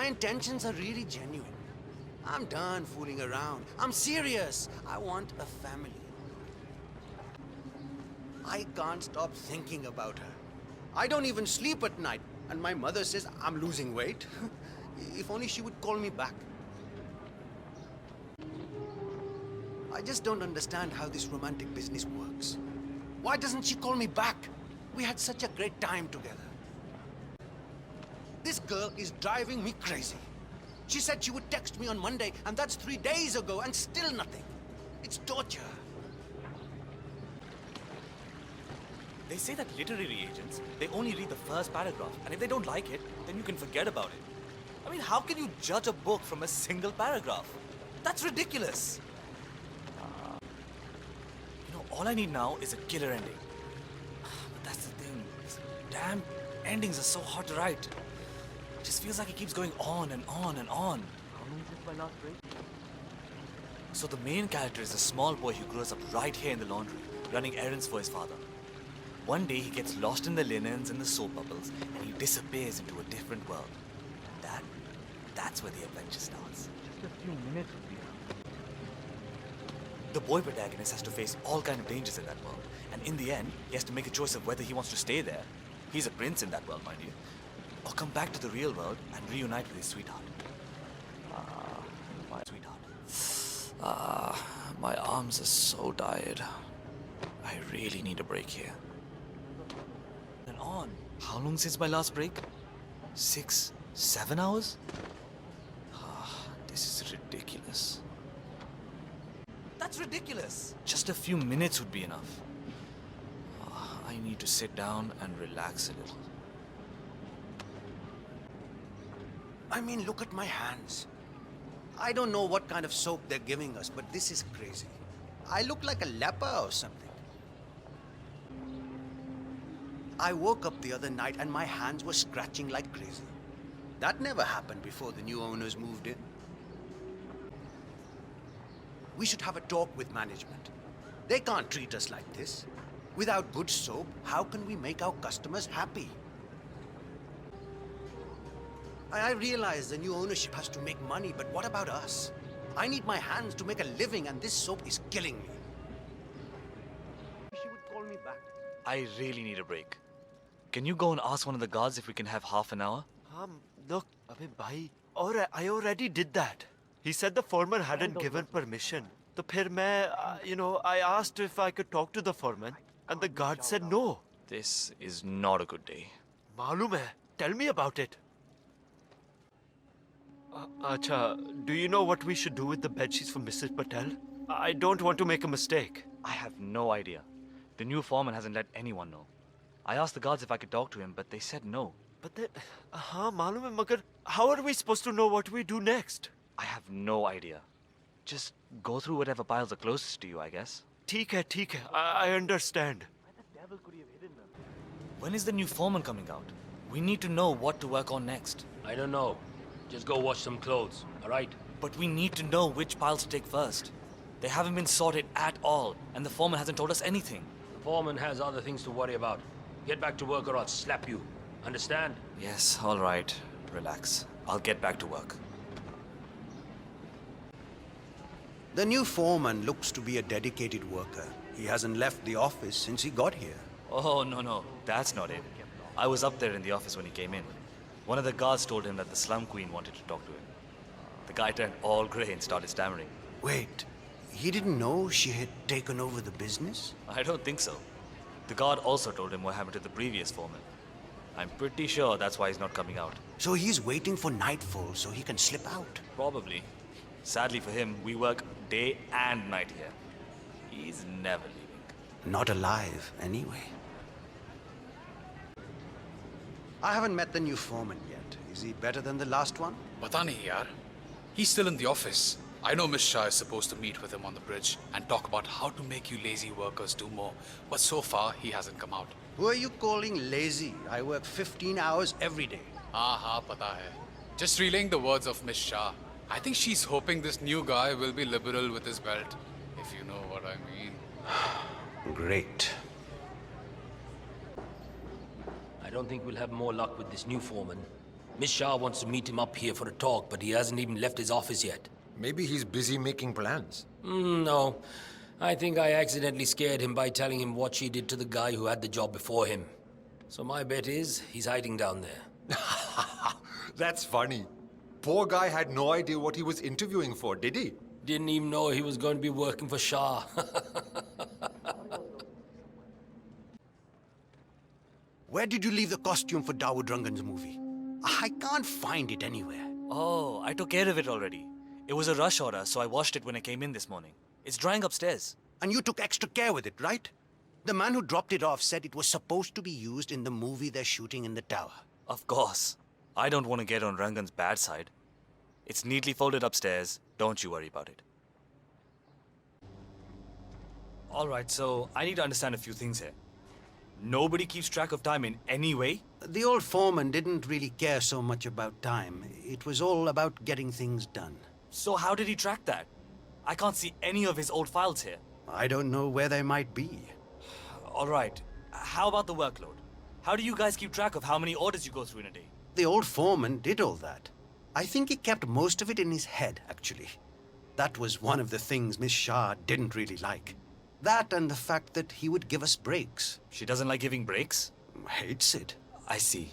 my intentions are really genuine. I'm done fooling around. I'm serious. I want a family. I can't stop thinking about her. I don't even sleep at night, and my mother says I'm losing weight. If only she would call me back. I just don't understand how this romantic business works. Why doesn't she call me back? We had such a great time together. This girl is driving me crazy. She said she would text me on Monday, and that's 3 days ago, and still nothing. It's torture. They say that literary agents, they only read the first paragraph, and if they don't like it, then you can forget about it. I mean, how can you judge a book from a single paragraph? That's ridiculous. All I need now is a killer ending. But that's the thing. These damn endings are so hard to write. It just feels like it keeps going on and on and on. How long is my last break? So the main character is a small boy who grows up right here in the laundry, running errands for his father. One day he gets lost in the linens and the soap bubbles, and he disappears into a different world. That's where the adventure starts. Just a few minutes would be enough. The boy protagonist has to face all kinds of dangers in that world, and in the end, he has to make a choice of whether he wants to stay there. He's a prince in that world, mind you. Or come back to the real world and reunite with his sweetheart. My sweetheart. My arms are so tired. I really need a break here. And on. How long since my last break? 6, 7 hours? This is ridiculous. That's ridiculous. Just a few minutes would be enough. I need to sit down and relax a little. I mean, look at my hands. I don't know what kind of soap they're giving us, but this is crazy. I look like a leper or something. I woke up the other night and my hands were scratching like crazy. That never happened before the new owners moved in. We should have a talk with management. They can't treat us like this. Without good soap, how can we make our customers happy? I realize the new ownership has to make money, but what about us? I need my hands to make a living, and this soap is killing me. She would call me back. I really need a break. Can you go and ask one of the guards if we can have half an hour? Look, bhai, I already did that. He said the foreman hadn't given permission. So phir main, I asked if I could talk to the foreman, and the guard said no. This is not a good day. Malum hai. Tell me about it. Acha, do you know what we should do with the bedsheets for Mrs. Patel? I don't want to make a mistake. I have no idea. The new foreman hasn't let anyone know. I asked the guards if I could talk to him, but they said no. But then, malum hai, magar, how are we supposed to know what we do next? I have no idea. Just go through whatever piles are closest to you, I guess. Theek hai. I understand. Where the devil could he have hidden them? When is the new foreman coming out? We need to know what to work on next. I don't know. Just go wash some clothes, all right? But we need to know which piles to take first. They haven't been sorted at all, and the foreman hasn't told us anything. The foreman has other things to worry about. Get back to work or I'll slap you. Understand? Yes, all right. Relax. I'll get back to work. The new foreman looks to be a dedicated worker. He hasn't left the office since he got here. Oh, no. That's not it. I was up there in the office when he came in. One of the guards told him that the slum queen wanted to talk to him. The guy turned all grey and started stammering. Wait, he didn't know she had taken over the business? I don't think so. The guard also told him what happened to the previous foreman. I'm pretty sure that's why he's not coming out. So he's waiting for nightfall so he can slip out? Probably. Sadly for him, we work day and night here. He's never leaving. Not alive, anyway. I haven't met the new foreman yet. Is he better than the last one? Pata nahi yaar. He's still in the office. I know Miss Shah is supposed to meet with him on the bridge and talk about how to make you lazy workers do more. But so far, he hasn't come out. Who are you calling lazy? I work 15 hours every day. Ha, pata hai. Just relaying the words of Miss Shah. I think she's hoping this new guy will be liberal with his belt, if you know what I mean. Great. I don't think we'll have more luck with this new foreman. Miss Shah wants to meet him up here for a talk, but he hasn't even left his office yet. Maybe he's busy making plans. No. I think I accidentally scared him by telling him what she did to the guy who had the job before him. So my bet is he's hiding down there. That's funny. Poor guy had no idea what he was interviewing for, did he? Didn't even know he was going to be working for Shah. Where did you leave the costume for Dawood Rangan's movie? I can't find it anywhere. Oh, I took care of it already. It was a rush order, so I washed it when I came in this morning. It's drying upstairs. And you took extra care with it, right? The man who dropped it off said it was supposed to be used in the movie they're shooting in the tower. Of course. I don't want to get on Rangan's bad side. It's neatly folded upstairs. Don't you worry about it. Alright, so I need to understand a few things here. Nobody keeps track of time in any way? The old foreman didn't really care so much about time. It was all about getting things done. So how did he track that? I can't see any of his old files here. I don't know where they might be. Alright, how about the workload? How do you guys keep track of how many orders you go through in a day? The old foreman did all that. I think he kept most of it in his head, actually. That was one of the things Miss Shah didn't really like. That and the fact that he would give us breaks. She doesn't like giving breaks? Hates it. I see.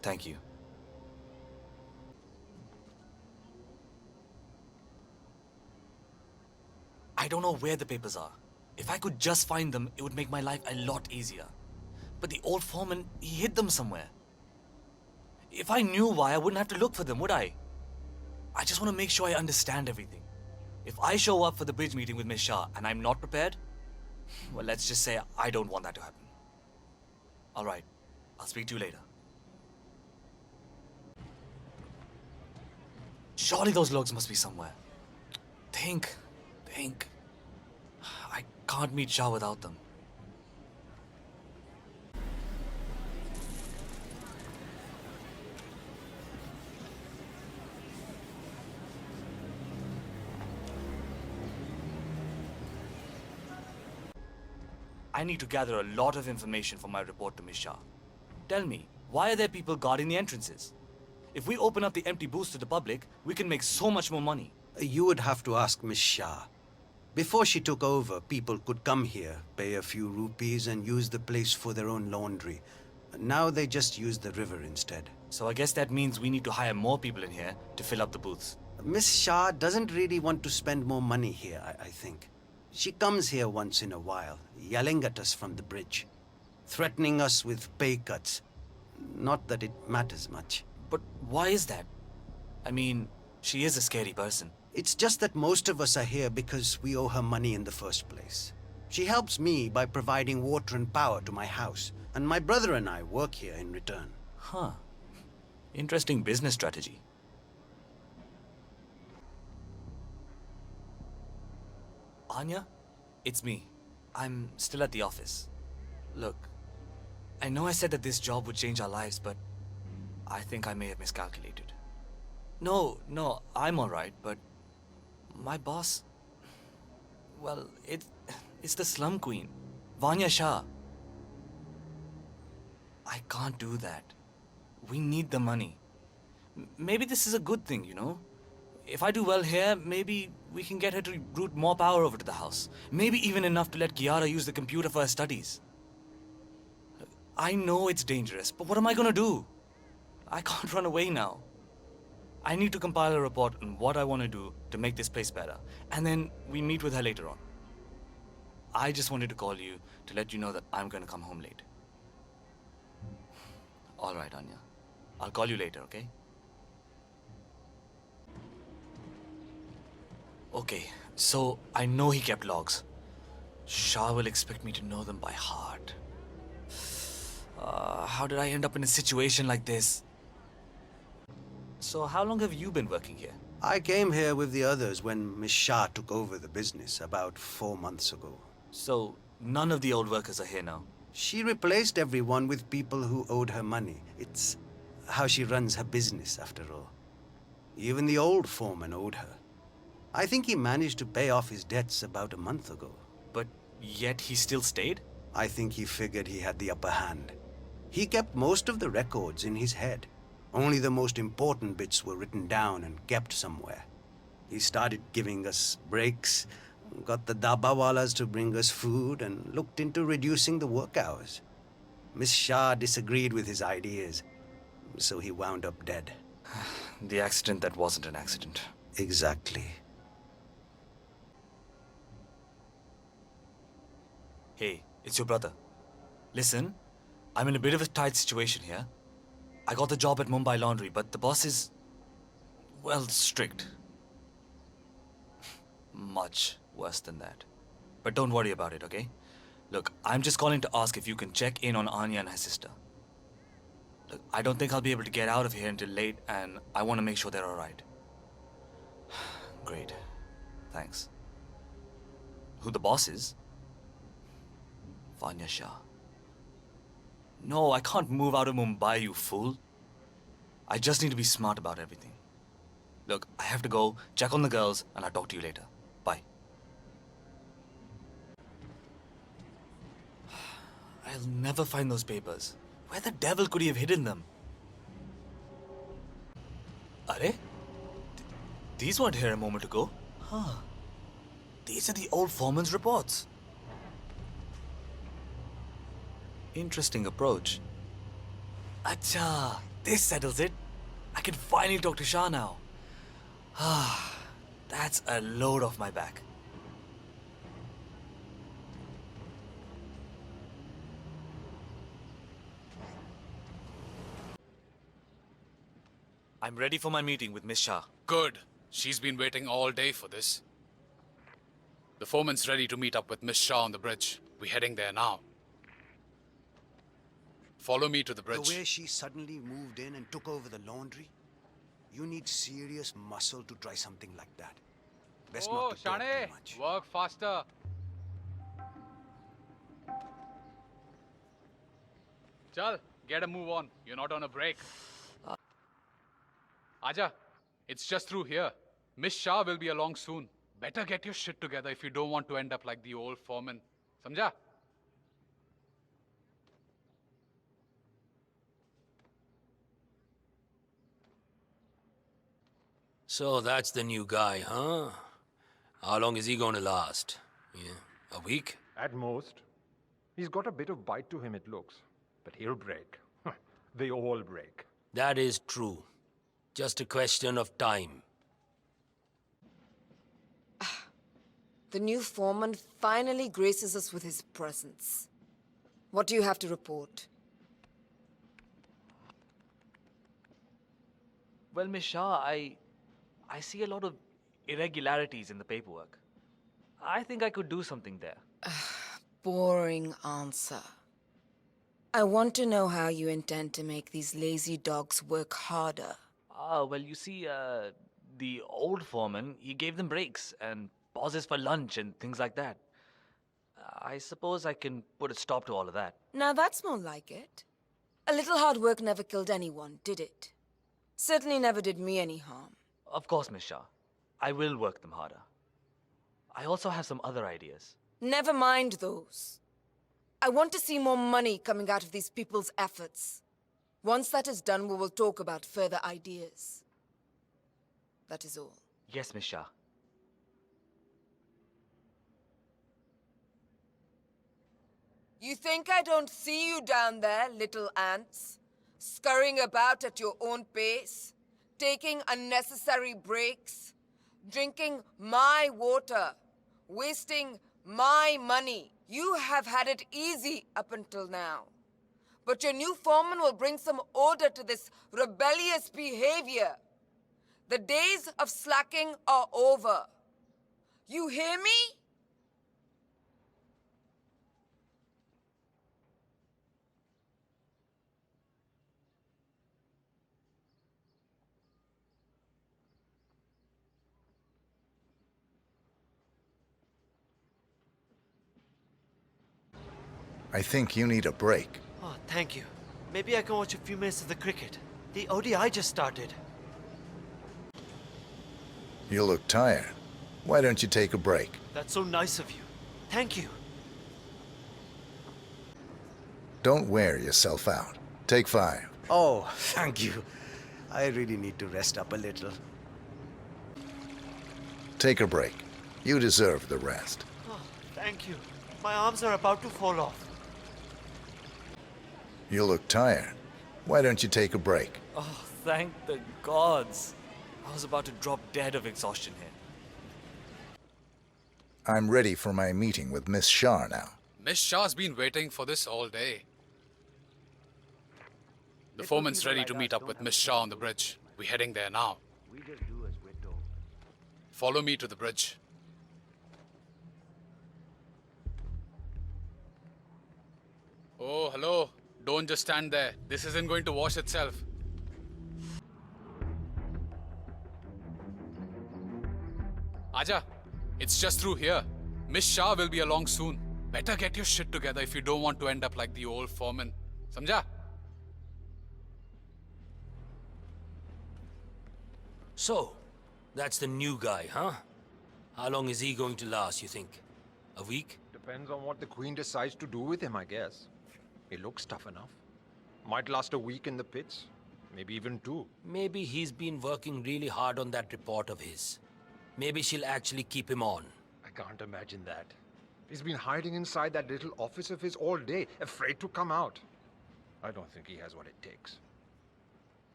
Thank you. I don't know where the papers are. If I could just find them, it would make my life a lot easier. But the old foreman, he hid them somewhere. If I knew why, I wouldn't have to look for them, would I? I just want to make sure I understand everything. If I show up for the bridge meeting with Miss Shah and I'm not prepared, well, let's just say I don't want that to happen. All right, I'll speak to you later. Surely those logs must be somewhere. Think. I can't meet Shah without them. I need to gather a lot of information for my report to Miss Shah. Tell me, why are there people guarding the entrances? If we open up the empty booths to the public, we can make so much more money. You would have to ask Miss Shah. Before she took over, people could come here, pay a few rupees, and use the place for their own laundry. Now they just use the river instead. So I guess that means we need to hire more people in here to fill up the booths. Miss Shah doesn't really want to spend more money here, I think. She comes here once in a while, yelling at us from the bridge, threatening us with pay cuts. Not that it matters much. But why is that? I mean, she is a scary person. It's just that most of us are here because we owe her money in the first place. She helps me by providing water and power to my house, and my brother and I work here in return. Huh. Interesting business strategy. Anya? It's me. I'm still at the office. Look, I know I said that this job would change our lives, but I think I may have miscalculated. No, I'm alright, but my boss... Well, it's the slum queen, Vanya Shah. I can't do that. We need the money. Maybe this is a good thing, you know? If I do well here, maybe we can get her to route more power over to the house. Maybe even enough to let Kiara use the computer for her studies. I know it's dangerous, but what am I gonna do? I can't run away now. I need to compile a report on what I want to do to make this place better, and then we meet with her later on. I just wanted to call you to let you know that I'm gonna come home late. All right, Anya. I'll call you later, okay? Okay, so I know he kept logs. Shah will expect me to know them by heart. How did I end up in a situation like this? So how long have you been working here? I came here with the others when Miss Shah took over the business about 4 months ago. So none of the old workers are here now? She replaced everyone with people who owed her money. It's how she runs her business, after all. Even the old foreman owed her. I think he managed to pay off his debts about a month ago. But yet he still stayed? I think he figured he had the upper hand. He kept most of the records in his head. Only the most important bits were written down and kept somewhere. He started giving us breaks, got the dabawalas to bring us food, and looked into reducing the work hours. Miss Shah disagreed with his ideas, so he wound up dead. The accident that wasn't an accident. Exactly. Hey, it's your brother. Listen, I'm in a bit of a tight situation here. I got the job at Mumbai Laundry, but the boss is, well, strict. Much worse than that. But don't worry about it, okay? Look, I'm just calling to ask if you can check in on Anya and her sister. Look, I don't think I'll be able to get out of here until late, and I want to make sure they're alright. Great. Thanks. Who the boss is? Vanya Shah. No, I can't move out of Mumbai, you fool. I just need to be smart about everything. Look, I have to go, check on the girls, and I'll talk to you later. Bye. I'll never find those papers. Where the devil could he have hidden them? Are? These weren't here a moment ago. Huh. These are the old foreman's reports. Interesting approach. Acha, this settles it. I can finally talk to Shah now. Ah, that's a load off my back. I'm ready for my meeting with Miss Shah. Good. She's been waiting all day for this. The foreman's ready to meet up with Miss Shah on the bridge. We're heading there now. Follow me to the bridge. The way she suddenly moved in and took over the laundry, you need serious muscle to try something like that. Best Oh, not to talk Shane, too much. work faster. Chal, get a move on. You're not on a break. Aja, it's just through here. Miss Shah will be along soon. Better get your shit together if you don't want to end up like the old foreman. Samjha? So that's the new guy, huh? How long is he going to last? Yeah, a week? At most. He's got a bit of bite to him, it looks. But he'll break. They all break. That is true. Just a question of time. The new foreman finally graces us with his presence. What do you have to report? Well, Miss Shah, I see a lot of irregularities in the paperwork. I think I could do something there. Boring answer. I want to know how you intend to make these lazy dogs work harder. Well, you see, the old foreman, he gave them breaks and pauses for lunch and things like that. I suppose I can put a stop to all of that. Now that's more like it. A little hard work never killed anyone, did it? Certainly never did me any harm. Of course, Miss Shah. I will work them harder. I also have some other ideas. Never mind those. I want to see more money coming out of these people's efforts. Once that is done, we will talk about further ideas. That is all. Yes, Miss Shah. You think I don't see you down there, little ants? Scurrying about at your own pace? Taking unnecessary breaks? Drinking my water? Wasting my money? You have had it easy up until now. But your new foreman will bring some order to this rebellious behavior. The days of slacking are over. You hear me? I think you need a break. Oh, thank you. Maybe I can watch a few minutes of the cricket. The ODI just started. You look tired. Why don't you take a break? That's so nice of you. Thank you. Don't wear yourself out. Take 5. Oh, thank you. I really need to rest up a little. Take a break. You deserve the rest. Oh, thank you. My arms are about to fall off. You look tired. Why don't you take a break? Oh, thank the gods. I was about to drop dead of exhaustion here. I'm ready for my meeting with Miss Shah now. Miss Shah's been waiting for this all day. The foreman's ready to meet up with Miss Shah on the bridge. We're heading there now. We just do as we're told. Follow me to the bridge. Oh, hello. Don't just stand there. This isn't going to wash itself. Aja, it's just through here. Miss Shah will be along soon. Better get your shit together if you don't want to end up like the old foreman. Samjha? So, that's the new guy, huh? How long is he going to last, you think? A week? Depends on what the Queen decides to do with him, I guess. He looks tough enough. Might last a week in the pits. Maybe even 2. Maybe he's been working really hard on that report of his. Maybe she'll actually keep him on. I can't imagine that. He's been hiding inside that little office of his all day, afraid to come out. I don't think he has what it takes.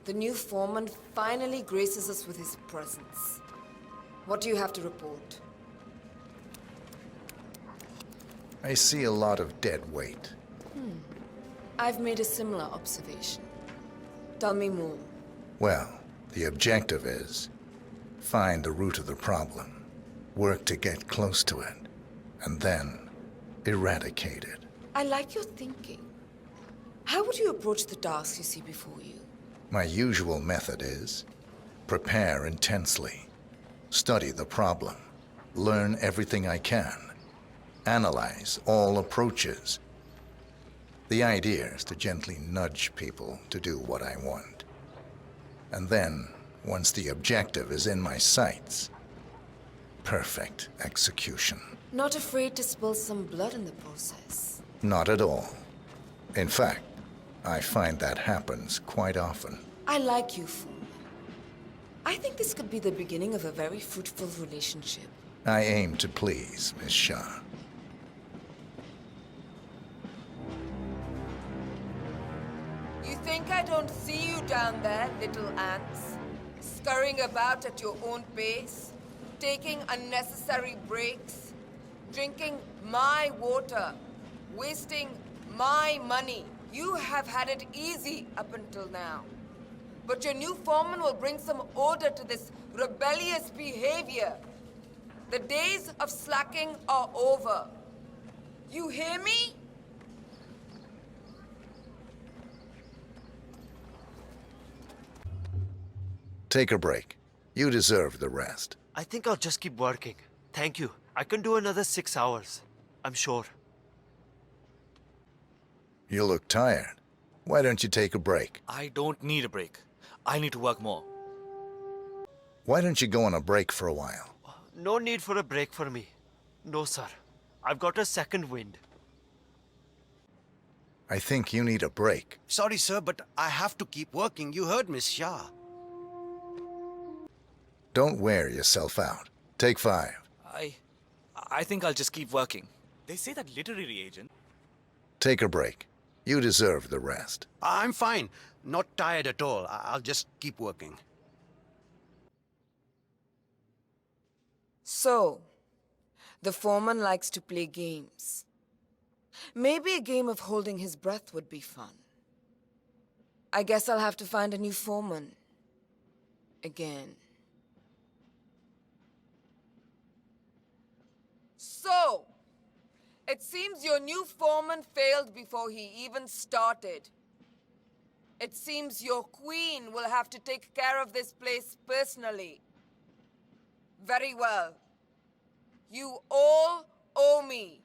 The new foreman finally graces us with his presence. What do you have to report? I see a lot of dead weight. I've made a similar observation. Tell me more. Well, the objective is find the root of the problem, work to get close to it, and then eradicate it. I like your thinking. How would you approach the tasks you see before you? My usual method is prepare intensely, study the problem, learn everything I can, analyze all approaches. The idea is to gently nudge people to do what I want. And then, once the objective is in my sights, perfect execution. Not afraid to spill some blood in the process. Not at all. In fact, I find that happens quite often. I like you, foreman. I think this could be the beginning of a very fruitful relationship. I aim to please, Miss Shah. You think I don't see you down there, little ants? Scurrying about at your own pace? Taking unnecessary breaks? Drinking my water? Wasting my money? You have had it easy up until now. But your new foreman will bring some order to this rebellious behavior. The days of slacking are over. You hear me? Take a break. You deserve the rest. I think I'll just keep working. Thank you. I can do another 6 hours. I'm sure. You look tired. Why don't you take a break? I don't need a break. I need to work more. Why don't you go on a break for a while? No need for a break for me. No, sir. I've got a second wind. I think you need a break. Sorry, sir, but I have to keep working. You heard Miss Shah. Don't wear yourself out. Take 5. I think I'll just keep working. They say that literary agent... Take a break. You deserve the rest. I'm fine. Not tired at all. I'll just keep working. So, the foreman likes to play games. Maybe a game of holding his breath would be fun. I guess I'll have to find a new foreman. Again. So, it seems your new foreman failed before he even started. It seems your queen will have to take care of this place personally. Very well. You all owe me.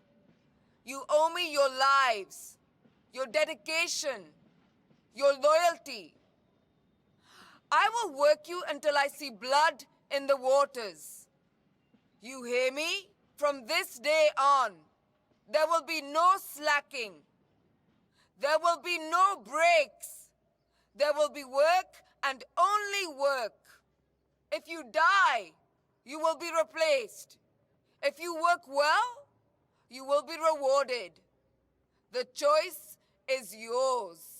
You owe me your lives, your dedication, your loyalty. I will work you until I see blood in the waters. You hear me? From this day on, there will be no slacking. There will be no breaks. There will be work and only work. If you die, you will be replaced. If you work well, you will be rewarded. The choice is yours.